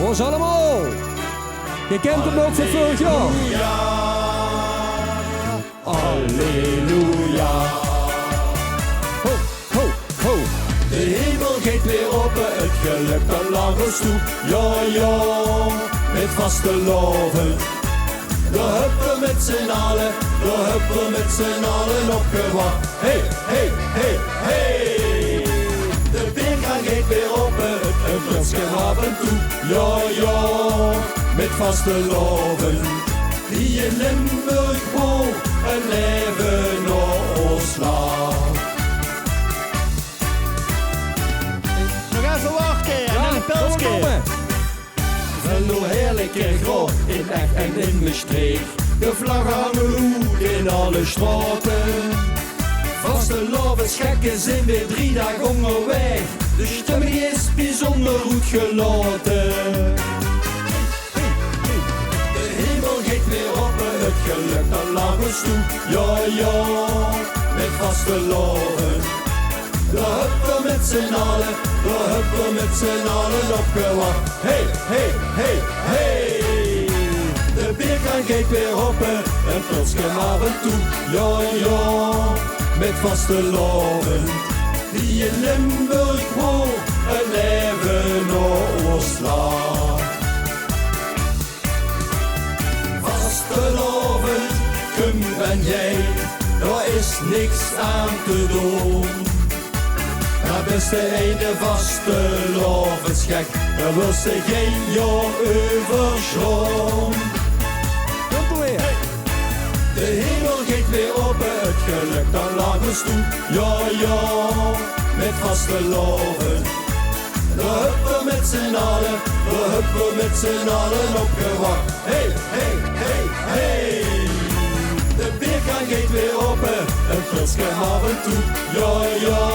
ons allemaal. Je kent hem ook van vorig jaar. Halleluja. Ho, ho, ho. De hemel gaat weer open, het geluk dat lang ons toe. Ja, ja, met vaste loven. Daar hebben we met z'n allen, daar hebben we met z'n allen opgewacht. Hey, hey, hey, hey. De weergang gaat weer open, het plotseling af en toe. Ja, ja, met vaste loven. Die in Limburg woont, een leven naar ons land. Nog even wachten en een pilsje. Venlo heerlijk en groot, in echt en in mijn streek. De vlaggen hangen hoog in alle straten. Vaste lovens gekken zijn weer 3 dagen onderweg. De stemming is bijzonder goed gelaten. De hemel gaat weer open, het geluk dat laat ons toe. Ja, ja, met vaste loven. Daar hebben we met z'n allen, daar hebben we met z'n allen opgewacht. Hey, hey, hey, hey. De weergang gaat weer open, een pilsje af en toe. Ja, ja, met vaste loven. Die in Limburg woont, een leven naar ons land. Vaste loven, kom ben jij, daar is niks aan te doen. Maar beste ene vaste lovensgek, dan wil ze geen jaar overslaan. Komt er weer. De hemel gaat weer open, het geluk dat laat ons toe. Ja, ja, met vaste loven. Daar hebben we met z'n allen, daar hebben we met z'n allen opgewacht. Hey, hey, hey, hey. De weergang gaat weer open, een pilsje af en toe. Ja, ja,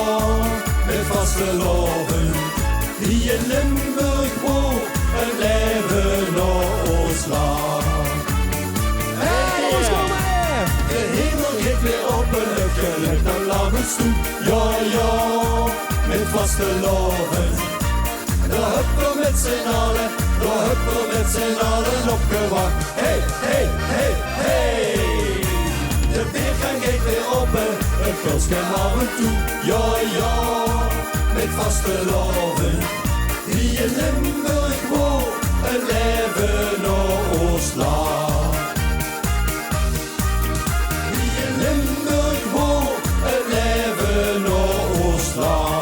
met vaste loven. Die in Limburg woont, en leven naar ons land. Hey, Jongens, kom maar. de hemel gaat weer open, het geluk dat laat ons toe. Ja, ja, met vaste loven. Daar hebben we met z'n allen, daar hebben we met z'n allen opgewacht. Hey, hey, hey, hey. De weergang gaat weer open, een pilsje af en toe. Ja, ja, met vaste loven. Die in Limburg woont, een leven naar ons land. Die in Limburg woont, een leven naar ons land.